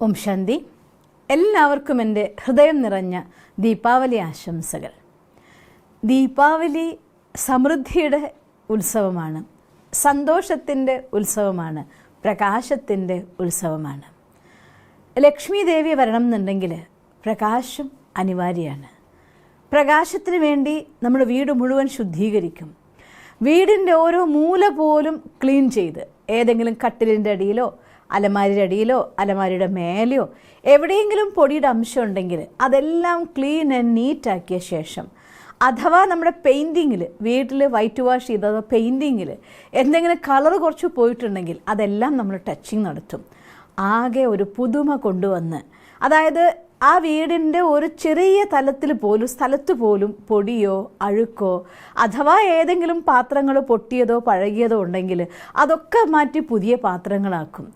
ഓം ശാന്തി. എല്ലാവർക്കും എൻ്റെ ഹൃദയം നിറഞ്ഞ ദീപാവലി ആശംസകൾ. ദീപാവലി സമൃദ്ധിയുടെ ഉത്സവമാണ്, സന്തോഷത്തിൻ്റെ ഉത്സവമാണ്, പ്രകാശത്തിൻ്റെ ഉത്സവമാണ്. ലക്ഷ്മി ദേവി വരണം എന്നുണ്ടെങ്കിൽ പ്രകാശം അനിവാര്യമാണ്. പ്രകാശത്തിന് വേണ്ടി നമ്മുടെ വീട് മുഴുവൻ ശുദ്ധീകരിക്കും. വീടിൻ്റെ ഓരോ മൂല പോലും ക്ലീൻ ചെയ്ത് ഏതെങ്കിലും കട്ടിലിൻ്റെ അടിയിലോ അലമാരിയുടെ അടിയിലോ അലമാരിയുടെ മേലെയോ എവിടെയെങ്കിലും പൊടിയുടെ അംശം ഉണ്ടെങ്കിൽ അതെല്ലാം ക്ലീൻ ആൻഡ് നീറ്റാക്കിയ ശേഷം, അഥവാ നമ്മുടെ പെയിൻറ്റിങ്ങിൽ വീട്ടിൽ വൈറ്റ് വാഷ് ചെയ്ത പെയിൻറ്റിങ്ങിൽ എന്തെങ്കിലും കളർ കുറച്ച് പോയിട്ടുണ്ടെങ്കിൽ അതെല്ലാം നമ്മൾ ടച്ചിങ് നടത്തും. ആകെ ഒരു പുതുമ കൊണ്ടുവന്ന്, അതായത് ആ വീടിൻ്റെ ഒരു ചെറിയ സ്ഥലത്ത് പോലും പൊടിയോ അഴുക്കോ അഥവാ ഏതെങ്കിലും പാത്രങ്ങൾ പൊട്ടിയതോ പഴകിയതോ ഉണ്ടെങ്കിൽ അതൊക്കെ മാറ്റി പുതിയ പാത്രങ്ങളാക്കും.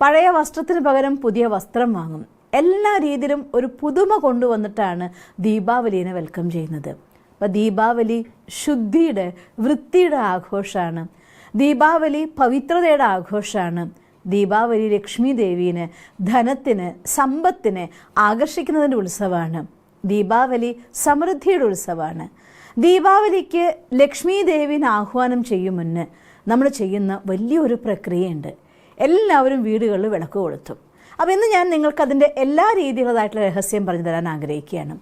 പഴയ വസ്ത്രത്തിന് പകരം പുതിയ വസ്ത്രം വാങ്ങും. എല്ലാ രീതിയിലും ഒരു പുതുമ കൊണ്ടുവന്നിട്ടാണ് ദീപാവലിനെ വെൽക്കം ചെയ്യുന്നത്. അപ്പോൾ ദീപാവലി ശുദ്ധിയുടെ, വൃത്തിയുടെ ആഘോഷമാണ്. ദീപാവലി പവിത്രതയുടെ ആഘോഷമാണ്. ദീപാവലി ലക്ഷ്മി ദേവീനെ, ധനത്തിന്, സമ്പത്തിനെ ആകർഷിക്കുന്നതിൻ്റെ ഉത്സവമാണ്. ദീപാവലി സമൃദ്ധിയുടെ ഉത്സവമാണ്. ദീപാവലിക്ക് ലക്ഷ്മി ദേവീനെ ആഹ്വാനം ചെയ്യും മുന്നേ നമ്മൾ ചെയ്യുന്ന വലിയൊരു പ്രക്രിയയുണ്ട്. എല്ലാവരും വീടുകളിൽ വിളക്ക് കൊളുത്തും. അപ്പോൾ ഇന്ന് ഞാൻ നിങ്ങൾക്കതിൻ്റെ എല്ലാ രീതിയിലുള്ളതായിട്ടുള്ള രഹസ്യം പറഞ്ഞു തരാൻ ആഗ്രഹിക്കുകയാണ്.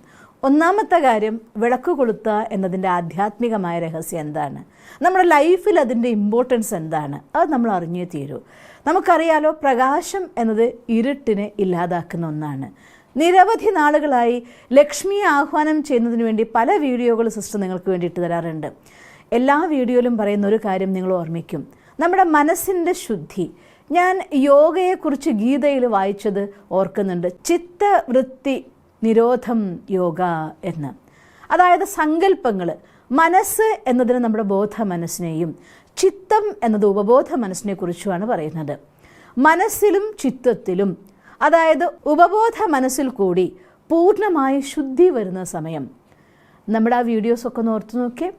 ഒന്നാമത്തെ കാര്യം, വിളക്ക് കൊളുത്തുക എന്നതിൻ്റെ ആധ്യാത്മികമായ രഹസ്യം എന്താണ്, നമ്മുടെ ലൈഫിൽ അതിൻ്റെ ഇമ്പോർട്ടൻസ് എന്താണ്, അത് നമ്മൾ അറിഞ്ഞേ തീരൂ. നമുക്കറിയാലോ, പ്രകാശം എന്നത് ഇരുട്ടിനെ ഇല്ലാതാക്കുന്ന ഒന്നാണ്. നിരവധി നാളുകളായി ലക്ഷ്മിയെ ആഹ്വാനം ചെയ്യുന്നതിന് വേണ്ടി പല വീഡിയോകൾ സിസ്റ്റർ നിങ്ങൾക്ക് വേണ്ടി ഇട്ട് തരാറുണ്ട്. എല്ലാ വീഡിയോയിലും പറയുന്ന ഒരു കാര്യം നിങ്ങൾ ഓർമ്മിക്കും, നമ്മുടെ മനസ്സിൻ്റെ ശുദ്ധി. ഞാൻ യോഗയെക്കുറിച്ച് ഗീതയിൽ വായിച്ചത് ഓർക്കുന്നുണ്ട്, ചിത്തവൃത്തി നിരോധം യോഗ എന്ന്. അതായത് സങ്കല്പങ്ങൾ, മനസ്സ് എന്നതിന് നമ്മുടെ ബോധ മനസ്സിനെയും ചിത്തം എന്നത് ഉപബോധ മനസ്സിനെ കുറിച്ചുമാണ് പറയുന്നത്. മനസ്സിലും ചിത്തത്തിലും, അതായത് ഉപബോധ മനസ്സിൽ കൂടി പൂർണ്ണമായി ശുദ്ധി വരുന്ന സമയം, നമ്മുടെ ആ വീഡിയോസൊക്കെ ഒന്ന് ഓർത്ത് നോക്കിയേ.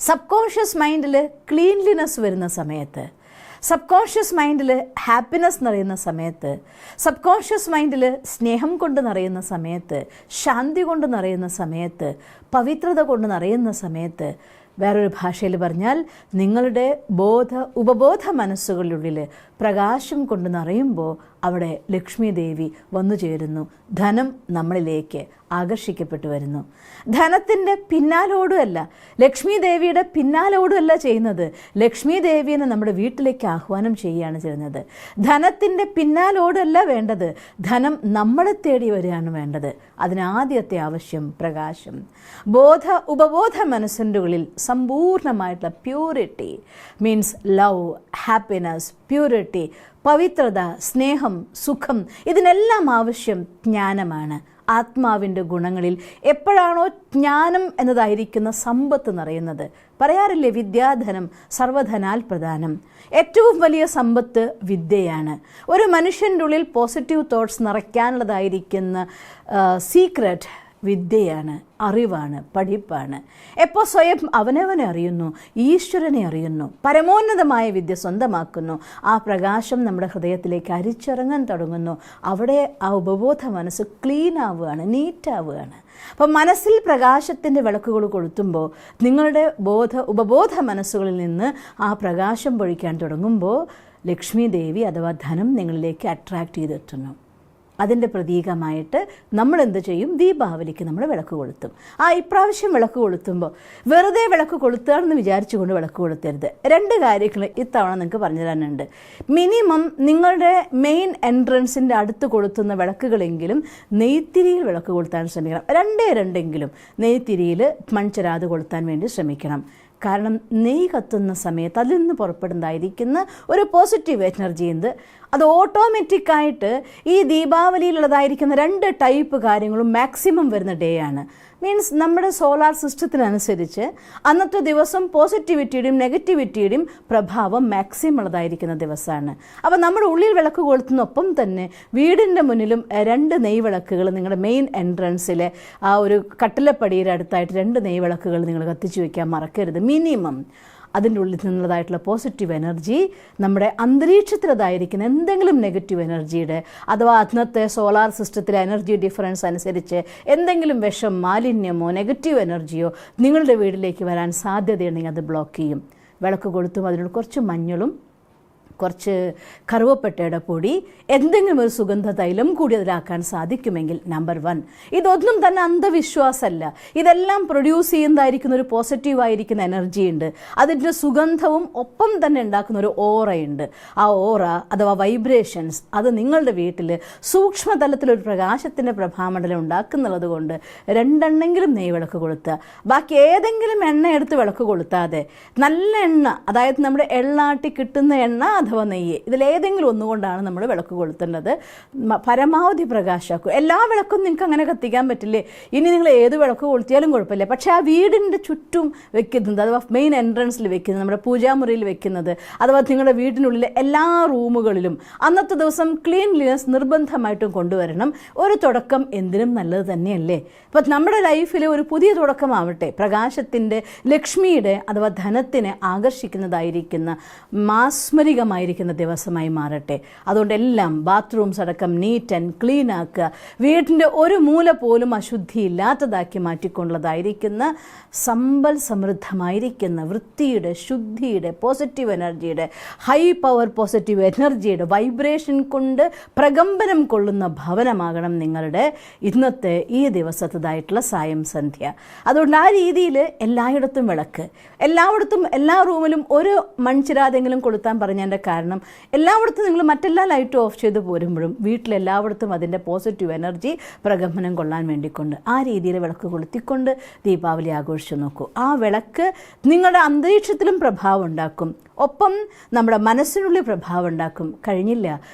സബ് കോൺഷ്യസ് മൈൻഡിൽ ക്ലീൻലിനെസ് വരുന്ന സമയത്ത്, സബ് കോൺഷ്യസ് മൈൻഡിൽ ഹാപ്പിനെസ് നിറയുന്ന സമയത്ത്, സബ് കോൺഷ്യസ് മൈൻഡിൽ സ്നേഹം കൊണ്ട് നിറയുന്ന സമയത്ത്, ശാന്തി കൊണ്ട് നിറയുന്ന സമയത്ത്, പവിത്രത കൊണ്ട് നിറയുന്ന സമയത്ത്, വേറൊരു ഭാഷയിൽ പറഞ്ഞാൽ നിങ്ങളുടെ ഉപബോധ മനസ്സുകളിലുള്ളിൽ പ്രകാശം കൊണ്ട് നിറയുമ്പോൾ അവിടെ ലക്ഷ്മി ദേവി വന്നു ചേരുന്നു. ധനം നമ്മളിലേക്ക് ആകർഷിക്കപ്പെട്ടു വരുന്നു. ധനത്തിൻ്റെ പിന്നാലോടുമല്ല, ലക്ഷ്മി ദേവിയുടെ പിന്നാലോടുമല്ല ചെയ്യുന്നത്, ലക്ഷ്മി ദേവിയെ നമ്മുടെ വീട്ടിലേക്ക് ആഹ്വാനം ചെയ്യുകയാണ് ചെയ്യുന്നത്. ധനത്തിൻ്റെ പിന്നാലോടല്ല വേണ്ടത്, ധനം നമ്മളെ തേടി വരികയാണ് വേണ്ടത്. അതിനാദ്യത്തെ ആവശ്യം പ്രകാശം. ഉപബോധ മനസ്സിൻ്റെ ഉള്ളിൽ സമ്പൂർണ്ണമായിട്ടുള്ള purity, means love, happiness, purity, പവിത്രത, സ്നേഹം, സുഖം, ഇതിനെല്ലാം ആവശ്യം ജ്ഞാനമാണ്. ആത്മാവിൻ്റെ ഗുണങ്ങളിൽ എപ്പോഴാണോ ജ്ഞാനം എന്നതായിരിക്കുന്ന സമ്പത്ത് നിറയുന്നത്, പറയാറില്ലേ വിദ്യാധനം സർവധനാൽ പ്രധാനം. ഏറ്റവും വലിയ സമ്പത്ത് വിദ്യയാണ്. ഒരു മനുഷ്യൻ്റെ ഉള്ളിൽ പോസിറ്റീവ് തോട്ട്സ് നിറയ്ക്കാനുള്ളതായിരിക്കുന്ന സീക്രട്ട് വിദ്യയാണ്, അറിവാണ്, പഠിപ്പാണ്. എപ്പോൾ സ്വയം അവനവനെ അറിയുന്നു, ഈശ്വരനെ അറിയുന്നു, പരമോന്നതമായ വിദ്യ സ്വന്തമാക്കുന്നു, ആ പ്രകാശം നമ്മുടെ ഹൃദയത്തിലേക്ക് അരിച്ചിറങ്ങാൻ തുടങ്ങുന്നു. അവിടെ ആ ഉപബോധ മനസ്സ് ക്ലീൻ ആവുകയാണ്, നീറ്റാവുകയാണ്. അപ്പം മനസ്സിൽ പ്രകാശത്തിൻ്റെ വിളക്കുകൾ കൊളുത്തുമ്പോൾ നിങ്ങളുടെ ഉപബോധ മനസ്സുകളിൽ നിന്ന് ആ പ്രകാശം പൊഴിക്കാൻ തുടങ്ങുമ്പോൾ ലക്ഷ്മി ദേവി അഥവാ ധനം നിങ്ങളിലേക്ക് അട്രാക്റ്റ് ചെയ്തെത്തുന്നു. അതിൻ്റെ പ്രതീകമായിട്ട് നമ്മൾ എന്ത് ചെയ്യും, ദീപാവലിക്ക് നമ്മൾ വിളക്ക് കൊളുത്തും. ഇപ്രാവശ്യം വിളക്ക് കൊളുത്തുമ്പോൾ വെറുതെ വിളക്ക് കൊളുത്തുകയാണെന്ന് വിചാരിച്ചുകൊണ്ട് വിളക്ക് കൊളുത്തരുത്. രണ്ട് കാര്യങ്ങൾ ഇത്തവണ നിങ്ങൾക്ക് പറഞ്ഞു തരാനുണ്ട്. മിനിമം നിങ്ങളുടെ മെയിൻ എൻട്രൻസിൻ്റെ അടുത്ത് കൊളുത്തുന്ന വിളക്കുകളെങ്കിലും നെയ്ത്തിരിയിൽ വിളക്ക് കൊളുത്താൻ ശ്രമിക്കണം. രണ്ടെങ്കിലും നെയ്ത്തിരിയിൽ മൺചെരാത് കൊളുത്താൻ വേണ്ടി ശ്രമിക്കണം. കാരണം നെയ്യ് കത്തുന്ന സമയത്ത് അതിൽ നിന്ന് പുറപ്പെടുന്നതായിരിക്കുന്ന ഒരു പോസിറ്റീവ് എനർജി ഉണ്ട്. അത് ഓട്ടോമാറ്റിക്കായിട്ട് ഈ ദീപാവലിയിലുള്ളതായിരിക്കുന്ന 2 ടൈപ്പ് കാര്യങ്ങളും മാക്സിമം വരുന്ന ഡേ ആണ്. മീൻസ് നമ്മുടെ സോളാർ സിസ്റ്റത്തിനനുസരിച്ച് അന്നത്തെ ദിവസം പോസിറ്റിവിറ്റിയുടെയും നെഗറ്റിവിറ്റിയുടെയും പ്രഭാവം മാക്സിമം ഉള്ളതായിരിക്കുന്ന ദിവസമാണ്. അപ്പോൾ നമ്മുടെ ഉള്ളിൽ വിളക്ക് കൊളുത്തുന്നൊപ്പം തന്നെ വീടിൻ്റെ മുന്നിലും 2 നെയ്വിളക്കുകൾ, നിങ്ങളുടെ മെയിൻ എൻട്രൻസിലെ ആ ഒരു കട്ടിലപ്പടിയുടെ അടുത്തായിട്ട് 2 നെയ്വിളക്കുകൾ നിങ്ങൾ കത്തിച്ചു വയ്ക്കാൻ മറക്കരുത് മിനിമം. അതിൻ്റെ ഉള്ളിൽ നിന്നുള്ളതായിട്ടുള്ള പോസിറ്റീവ് എനർജി നമ്മുടെ അന്തരീക്ഷത്തിലതായിരിക്കുന്ന എന്തെങ്കിലും നെഗറ്റീവ് എനർജിയുടെ അഥവാ അന്നത്തെ സോളാർ സിസ്റ്റത്തിലെ എനർജി ഡിഫറൻസ് അനുസരിച്ച് എന്തെങ്കിലും വിഷം, മാലിന്യമോ നെഗറ്റീവ് എനർജിയോ നിങ്ങളുടെ വീട്ടിലേക്ക് വരാൻ സാധ്യതയുണ്ടെങ്കിൽ അത് ബ്ലോക്ക് ചെയ്യും. വിളക്ക് കൊളുത്തും അതിനോട് കുറച്ച് മഞ്ഞളും കുറച്ച് കറുവപ്പട്ടയുടെ പൊടി, എന്തെങ്കിലും ഒരു സുഗന്ധ തൈലം കൂടി അതിലാക്കാൻ സാധിക്കുമെങ്കിൽ നമ്പർ 1. ഇതൊന്നും തന്നെ അന്ധവിശ്വാസമല്ല. ഇതെല്ലാം പ്രൊഡ്യൂസ് ചെയ്യുന്നതായിരിക്കുന്ന ഒരു പോസിറ്റീവായിരിക്കുന്ന എനർജി ഉണ്ട്. അതിൻ്റെ സുഗന്ധവും ഒപ്പം തന്നെ ഉണ്ടാക്കുന്ന ഒരു ഓറയുണ്ട്. ആ ഓറ അഥവാ വൈബ്രേഷൻസ് അത് നിങ്ങളുടെ വീട്ടിൽ സൂക്ഷ്മതലത്തിലൊരു പ്രകാശത്തിൻ്റെ പ്രഭാമണ്ഡലം ഉണ്ടാക്കുന്നുള്ളത് കൊണ്ട് 2 എണ്ണെങ്കിലും നെയ്യ് വിളക്ക് കൊളുത്തുക. ബാക്കി ഏതെങ്കിലും എണ്ണ എടുത്ത് വിളക്ക് കൊളുത്താതെ നല്ല എണ്ണ, അതായത് നമ്മുടെ എള്ളാട്ടി കിട്ടുന്ന എണ്ണ അഥവാ നെയ്യ്, ഇതിലേതെങ്കിലും ഒന്നുകൊണ്ടാണ് നമ്മൾ വിളക്ക് കൊളുത്തേണ്ടത്. പരമാവധി പ്രകാശമാക്കും. എല്ലാ വിളക്കും നിങ്ങൾക്ക് അങ്ങനെ കത്തിക്കാൻ പറ്റില്ലേ? ഇനി നിങ്ങൾ ഏത് വിളക്ക് കൊളുത്തിയാലും കുഴപ്പമില്ല. പക്ഷേ ആ വീടിൻ്റെ ചുറ്റും വെക്കുന്നത്, അഥവാ മെയിൻ എൻട്രൻസിൽ വെക്കുന്നത്, നമ്മുടെ പൂജാമുറിയിൽ വെക്കുന്നത്, അഥവാ നിങ്ങളുടെ വീടിനുള്ളിലെ എല്ലാ റൂമുകളിലും അന്നത്തെ ദിവസം ക്ലീൻലിനെസ് നിർബന്ധമായിട്ടും കൊണ്ടുവരണം. ഒരു തുടക്കം എന്തിനും നല്ലത് തന്നെയല്ലേ? അപ്പം നമ്മുടെ ലൈഫിൽ ഒരു പുതിയ തുടക്കമാവട്ടെ, പ്രകാശത്തിൻ്റെ, ലക്ഷ്മിയുടെ അഥവാ ധനത്തിനെ ആകർഷിക്കുന്നതായിരിക്കുന്ന മാസ്മരികമായിരിക്കുന്ന ദിവസമായി മാറട്ടെ. അതുകൊണ്ട് എല്ലാം ബാത്റൂംസ് അടക്കം നീറ്റ് ആൻഡ് ക്ലീൻ ആക്കുക. വീടിൻ്റെ ഒരു മൂല പോലും അശുദ്ധി ഇല്ലാത്തതാക്കി മാറ്റിക്കൊണ്ടുള്ളതായിരിക്കുന്ന സമ്പൽ സമൃദ്ധമായിരിക്കുന്ന വൃത്തിയുടെ, ശുദ്ധിയുടെ, പോസിറ്റീവ് എനർജിയുടെ, ഹൈ പവർ പോസിറ്റീവ് എനർജിയുടെ വൈബ്രേഷൻ കൊണ്ട് പ്രകമ്പനം കൊള്ളുന്ന ഭവനമാകണം നിങ്ങളുടെ ഇന്നത്തെ ഈ ദിവസത്തേതായിട്ടുള്ള സായം സന്ധ്യ. അതുകൊണ്ട് ആ രീതിയിൽ എല്ലായിടത്തും വിളക്ക്, എല്ലായിടത്തും എല്ലാ റൂമിലും ഒരു മൺചിരാതെങ്കിലും കൊളുത്താൻ പറഞ്ഞതിൻ്റെ കാരണം എല്ലായിടത്തും നിങ്ങൾ മറ്റെല്ലാ ലൈറ്റും ഓഫ് ചെയ്ത് പോരുമ്പോഴും വീട്ടിലെല്ലായിടത്തും അതിൻ്റെ പോസിറ്റീവ് എനർജി പ്രകമ്പനം കൊള്ളാൻ വേണ്ടിക്കൊണ്ട് ആ രീതിയിൽ വിളക്ക് കൊളുത്തിക്കൊണ്ട് ദീപാവലി ആഘോഷിച്ചു നോക്കൂ. ആ വിളക്ക് നിങ്ങളുടെ അന്തരീക്ഷത്തിലും പ്രഭാവം ഉണ്ടാക്കും, ഒപ്പം നമ്മുടെ മനസ്സിനുള്ളിൽ പ്രഭാവം ഉണ്ടാക്കും. കഴിഞ്ഞില്ല,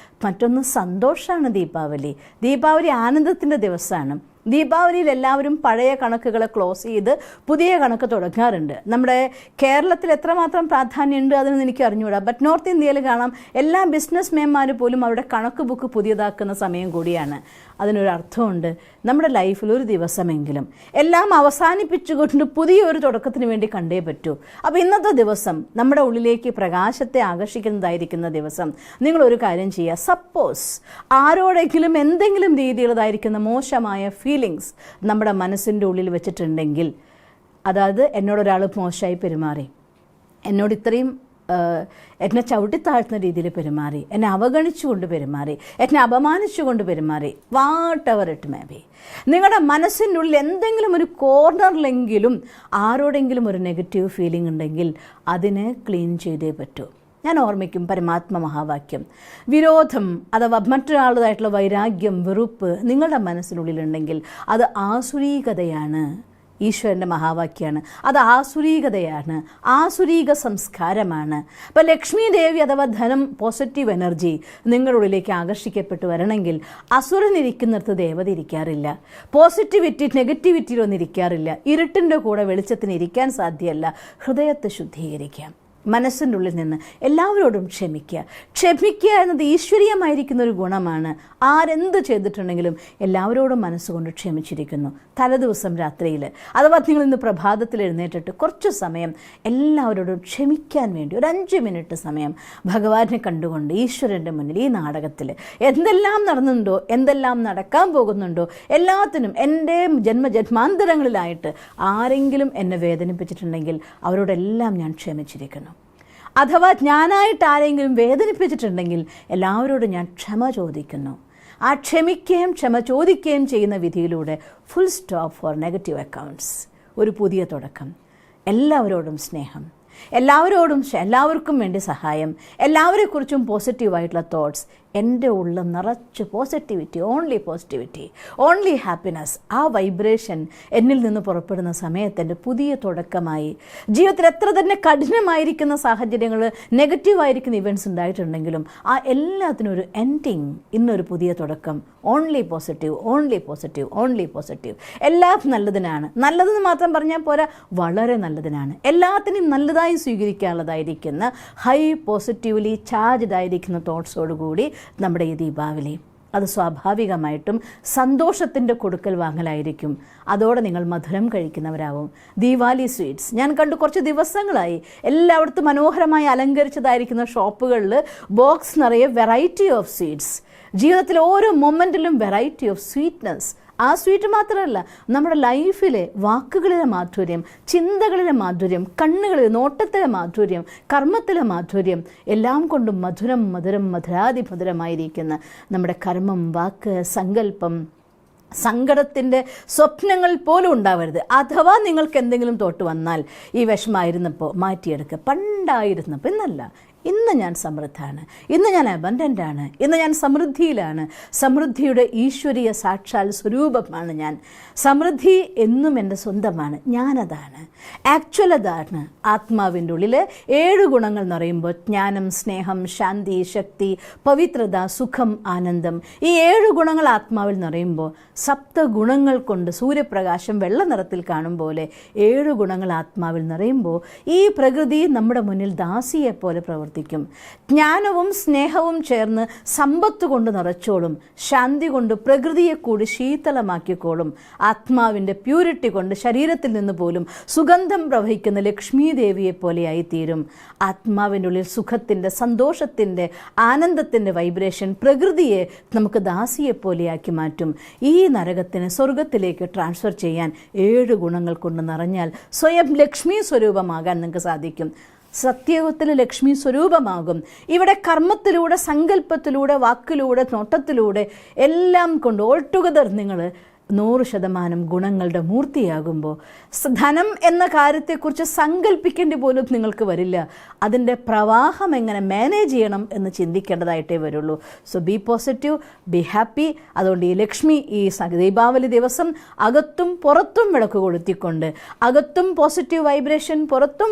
മറ്റൊന്ന് സന്തോഷമാണ് ദീപാവലി. ദീപാവലി ആനന്ദത്തിൻ്റെ ദിവസമാണ്. ദീപാവലിയിൽ എല്ലാവരും പഴയ കണക്കുകളെ ക്ലോസ് ചെയ്ത് പുതിയ കണക്ക് തുടങ്ങാറുണ്ട്. നമ്മുടെ കേരളത്തിൽ എത്രമാത്രം പ്രാധാന്യമുണ്ട് അതൊന്നും എനിക്ക് അറിഞ്ഞുകൂടാ. ബട്ട് നോർത്ത് ഇന്ത്യയിൽ കാണാം, എല്ലാ ബിസിനസ് മേന്മാർ പോലും അവരുടെ കണക്ക് ബുക്ക് പുതിയതാക്കുന്ന സമയം കൂടിയാണ്. അതിനൊരർത്ഥമുണ്ട്. നമ്മുടെ ലൈഫിൽ ഒരു ദിവസമെങ്കിലും എല്ലാം അവസാനിപ്പിച്ചുകൊണ്ട് പുതിയൊരു തുടക്കത്തിന് വേണ്ടി കണ്ടേ പറ്റൂ. അപ്പോൾ ഇന്നത്തെ ദിവസം നമ്മുടെ ഉള്ളിലേക്ക് പ്രകാശത്തെ ആകർഷിക്കുന്നതായിരിക്കുന്ന ദിവസം നിങ്ങളൊരു കാര്യം ചെയ്യുക. സപ്പോസ് ആരോടെങ്കിലും എന്തെങ്കിലും രീതിയിലുള്ളതായിരിക്കുന്ന മോശമായ ഫീലിങ്സ് നമ്മുടെ മനസ്സിൻ്റെ ഉള്ളിൽ വെച്ചിട്ടുണ്ടെങ്കിൽ, അതായത് എന്നോടൊരാൾ മോശമായി പെരുമാറി, എന്നോട് ഇത്രയും എന്നെ ചവിട്ടിത്താഴ്ത്തുന്ന രീതിയിൽ പെരുമാറി, എന്നെ അവഗണിച്ചുകൊണ്ട് പെരുമാറി, എന്നെ അപമാനിച്ചുകൊണ്ട് പെരുമാറി, what ever it may be, നിങ്ങളുടെ മനസ്സിൻ്റെ ഉള്ളിൽ എന്തെങ്കിലും ഒരു കോർണറിലെങ്കിലും ആരോടെങ്കിലും ഒരു നെഗറ്റീവ് ഫീലിംഗ് ഉണ്ടെങ്കിൽ അതിനെ ക്ലീൻ ചെയ്തേ പറ്റൂ. ഞാൻ ഓർമ്മിക്കും പരമാത്മ മഹാവാക്യം. വിരോധം അഥവാ മറ്റൊരാളുടേതായിട്ടുള്ള വൈരാഗ്യം, വെറുപ്പ് നിങ്ങളുടെ മനസ്സിനുള്ളിലുണ്ടെങ്കിൽ അത് ആസുരീകതയാണ്. ഈശ്വരൻ്റെ മഹാവാക്യമാണ്. അത് ആസുരീകതയാണ്, ആസുരീക സംസ്കാരമാണ്. അപ്പോൾ ലക്ഷ്മി ദേവി അഥവാ ധനം, പോസിറ്റീവ് എനർജി നിങ്ങളുടെ ഉള്ളിലേക്ക് ആകർഷിക്കപ്പെട്ട് വരണമെങ്കിൽ അസുരനിരിക്കുന്നിടത്ത് ദേവത ഇരിക്കാറില്ല. പോസിറ്റിവിറ്റി നെഗറ്റിവിറ്റിയിലൊന്നും ഇരിക്കാറില്ല. ഇരുട്ടിൻ്റെ കൂടെ വെളിച്ചത്തിന് ഇരിക്കാൻ സാധ്യമല്ല. ഹൃദയത്തെ ശുദ്ധീകരിക്കാം. മനസ്സിൻ്റെ ഉള്ളിൽ നിന്ന് എല്ലാവരോടും ക്ഷമിക്കുക. ക്ഷമിക്കുക എന്നത് ഈശ്വരീയമായിരിക്കുന്ന ഒരു ഗുണമാണ്. ആരെന്ത് ചെയ്തിട്ടുണ്ടെങ്കിലും എല്ലാവരോടും മനസ്സുകൊണ്ട് ക്ഷമിച്ചിരിക്കുന്നു. തലേദിവസം രാത്രിയിൽ അഥവാ നിങ്ങൾ ഇന്ന് പ്രഭാതത്തിൽ എഴുന്നേറ്റിട്ട് കുറച്ച് സമയം എല്ലാവരോടും ക്ഷമിക്കാൻ വേണ്ടി ഒരു 5 മിനിറ്റ് സമയം ഭഗവാനെ കണ്ടുകൊണ്ട് ഈശ്വരൻ്റെ മുന്നിൽ ഈ നാടകത്തിൽ എന്തെല്ലാം നടന്നുണ്ടോ, എന്തെല്ലാം നടക്കാൻ പോകുന്നുണ്ടോ, എല്ലാത്തിനും എൻ്റെ ജന്മജന്മാന്തരങ്ങളിലായിട്ട് ആരെങ്കിലും എന്നെ വേദനിപ്പിച്ചിട്ടുണ്ടെങ്കിൽ അവരോടെല്ലാം ഞാൻ ക്ഷമിച്ചിരിക്കുന്നു. അഥവാ ഞാനായിട്ട് ആരെങ്കിലും വേദനിപ്പിച്ചിട്ടുണ്ടെങ്കിൽ എല്ലാവരോടും ഞാൻ ക്ഷമ ചോദിക്കുന്നു. ആ ക്ഷമിക്കുകയും ക്ഷമ ചോദിക്കുകയും ചെയ്യുന്ന വിധിയിലൂടെ full stop for negative accounts. ഒരു പുതിയ തുടക്കം. എല്ലാവരോടും സ്നേഹം, എല്ലാവർക്കും വേണ്ടി സഹായം, എല്ലാവരെക്കുറിച്ചും പോസിറ്റീവായിട്ടുള്ള തോട്ട്സ്. എൻ്റെ ഉള്ളിൽ നിറച്ച് പോസിറ്റിവിറ്റി, ഓൺലി ഹാപ്പിനെസ്. ആ വൈബ്രേഷൻ എന്നിൽ നിന്ന് പുറപ്പെടുന്ന സമയത്ത് എൻ്റെ പുതിയ തുടക്കമായി. ജീവിതത്തിൽ എത്ര തന്നെ കഠിനമായിരിക്കുന്ന സാഹചര്യങ്ങൾ, നെഗറ്റീവായിരിക്കുന്ന ഇവൻറ്റ്സ് ഉണ്ടായിട്ടുണ്ടെങ്കിലും ആ എല്ലാത്തിനും ഒരു എൻഡിങ്, ഇന്നൊരു പുതിയ തുടക്കം. Only positive. എല്ലാം നല്ലതിനാണ്. നല്ലതെന്ന് മാത്രം പറഞ്ഞാൽ പോരാ, വളരെ നല്ലതിനാണ്. എല്ലാത്തിനും നല്ലതായി സ്വീകരിക്കാനുള്ളതായിരിക്കുന്ന ഹൈ പോസിറ്റീവ്ലി ചാർജ്ഡ് ആയിരിക്കുന്ന തോട്ട്സോടുകൂടി നമ്മുടെ ഈ ദീപാവലി അത് സ്വാഭാവികമായിട്ടും സന്തോഷത്തിൻ്റെ കൊടുക്കൽ വാങ്ങലായിരിക്കും. അതോടെ നിങ്ങൾ മധുരം കഴിക്കുന്നവരാവും. ദീപാവലി സ്വീറ്റ്സ് ഞാൻ കണ്ടു. കുറച്ച് ദിവസങ്ങളായി എല്ലായിടത്തും മനോഹരമായി അലങ്കരിച്ചതായിരിക്കുന്ന ഷോപ്പുകളിൽ ബോക്സ് നിറയെ വെറൈറ്റി ഓഫ് സ്വീറ്റ്സ്. ജീവിതത്തിലെ ഓരോ മൊമെൻറ്റിലും വെറൈറ്റി ഓഫ് സ്വീറ്റ്നെസ്. ആ സ്വീറ്റ് മാത്രമല്ല, നമ്മുടെ ലൈഫിലെ വാക്കുകളിലെ മാധുര്യം, ചിന്തകളിലെ മാധുര്യം, കണ്ണുകളിലെ നോട്ടത്തിലെ മാധുര്യം, കർമ്മത്തിലെ മാധുര്യം, എല്ലാം കൊണ്ടും മധുരം മധുരം മധുരാതിമധുരമായിരിക്കുന്ന നമ്മുടെ കർമ്മം, വാക്ക്, സങ്കല്പം, സങ്കടത്തിൻ്റെ സ്വപ്നങ്ങൾ പോലും ഉണ്ടാവരുത്. അഥവാ നിങ്ങൾക്ക് എന്തെങ്കിലും തോട്ട് വന്നാൽ ഈ വിഷമായിരുന്നപ്പോൾ മാറ്റിയെടുക്കുക. പണ്ടായിരുന്നപ്പോൾ എന്നല്ല, ഇന്ന് ഞാൻ സമൃദ്ധാണ്, ഇന്ന് ഞാൻ അബൻഡൻ്റാണ്, ഇന്ന് ഞാൻ സമൃദ്ധിയിലാണ്. സമൃദ്ധിയുടെ ഈശ്വരീയ സാക്ഷാൽ സ്വരൂപമാണ് ഞാൻ. സമൃദ്ധി എന്നും എൻ്റെ സ്വന്തമാണ്. ഞാനതാണ്, ആക്ച്വൽ അതാണ്. ആത്മാവിൻ്റെ ഉള്ളിൽ 7 ഗുണങ്ങൾ എന്ന് പറയുമ്പോൾ ജ്ഞാനം, സ്നേഹം, ശാന്തി, ശക്തി, പവിത്രത, സുഖം, ആനന്ദം, ഈ 7 ഗുണങ്ങൾ ആത്മാവിൽ നിറയുമ്പോൾ 7 ഗുണങ്ങൾ കൊണ്ട് സൂര്യപ്രകാശം വെള്ള നിറത്തിൽ കാണും പോലെ 7 ഗുണങ്ങൾ ആത്മാവിൽ നിറയുമ്പോൾ ഈ പ്രകൃതി നമ്മുടെ മുന്നിൽ ദാസിയെപ്പോലെ പ്രവർത്തിക്കും. ജ്ഞാനവും സ്നേഹവും ചേർന്ന് സമ്പത്ത് കൊണ്ട് നിറച്ചോളും. ശാന്തി കൊണ്ട് പ്രകൃതിയെ കൂടി ശീതളമാക്കിക്കോളും. ആത്മാവിൻ്റെ പ്യൂരിറ്റി കൊണ്ട് ശരീരത്തിൽ നിന്ന് പോലും സുഗന്ധം പ്രവഹിക്കുന്ന ലക്ഷ്മി ദേവിയെ പോലെയായിത്തീരും. ആത്മാവിൻ്റെ ഉള്ളിൽ സുഖത്തിൻ്റെ, സന്തോഷത്തിൻ്റെ, ആനന്ദത്തിൻ്റെ വൈബ്രേഷൻ പ്രകൃതിയെ നമുക്ക് ദാസിയെപ്പോലെയാക്കി മാറ്റും. ഈ നരകത്തിന് സ്വർഗത്തിലേക്ക് ട്രാൻസ്ഫർ ചെയ്യാൻ 7 ഗുണങ്ങൾ കൊണ്ട് നിറഞ്ഞാൽ സ്വയം ലക്ഷ്മി സ്വരൂപമാകാൻ നിങ്ങൾക്ക് സാധിക്കും. സത്യയുഗത്തിൽ ലക്ഷ്മി സ്വരൂപമാകും. ഇവിടെ കർമ്മത്തിലൂടെ, സങ്കല്പത്തിലൂടെ, വാക്കിലൂടെ, നോട്ടത്തിലൂടെ എല്ലാം കൊണ്ട് ഓൾ ടുഗദർ നിങ്ങൾ 100% ഗുണങ്ങളുടെ മൂർത്തിയാകുമ്പോൾ ധനം എന്ന കാര്യത്തെക്കുറിച്ച് സങ്കല്പിക്കേണ്ടി പോലും നിങ്ങൾക്ക് വരില്ല. അതിൻ്റെ പ്രവാഹം എങ്ങനെ മാനേജ് ചെയ്യണം എന്ന് ചിന്തിക്കേണ്ടതായിട്ടേ വരുള്ളൂ. So B positive, be happy. അതുകൊണ്ട് ഈ ലക്ഷ്മി ഈ ദീപാവലി ദിവസം അകത്തും പുറത്തും വിളക്ക് കൊളുത്തിക്കൊണ്ട്, അകത്തും പോസിറ്റീവ് വൈബ്രേഷൻ, പുറത്തും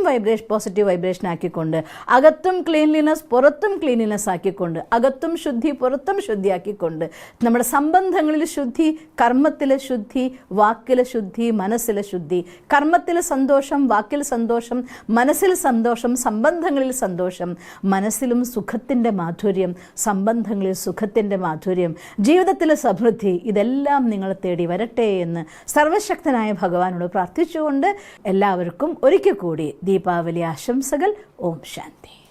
പോസിറ്റീവ് വൈബ്രേഷൻ ആക്കിക്കൊണ്ട്, അകത്തും ക്ലീൻലിനെസ്, പുറത്തും ക്ലീൻലിനെസ് ആക്കിക്കൊണ്ട്, അകത്തും ശുദ്ധി, പുറത്തും ശുദ്ധിയാക്കിക്കൊണ്ട്, നമ്മുടെ സംബന്ധങ്ങളിൽ ശുദ്ധി, കർമ്മത്തിലെ ശുദ്ധി, വാക്കിലെ ശുദ്ധി, മനസ്സിലെ ശുദ്ധി, കർമ്മത്തിലെ സന്തോഷം, വാക്കിൽ സന്തോഷം, മനസ്സിൽ സന്തോഷം, സംബന്ധങ്ങളിൽ സന്തോഷം, മനസ്സിലും സുഖത്തിൻ്റെ മാധുര്യം, സംബന്ധങ്ങളിൽ സുഖത്തിൻ്റെ മാധുര്യം, ജീവിതത്തിലെ സമൃദ്ധി, ഇതെല്ലാം നിങ്ങളെ തേടി വരട്ടെ എന്ന് സർവശക്തനായ ഭഗവാനോട് പ്രാർത്ഥിച്ചുകൊണ്ട് എല്ലാവർക്കും ഒരിക്കൽ കൂടി ദീപാവലി ആശംസകൾ. ഓം ശാന്തി.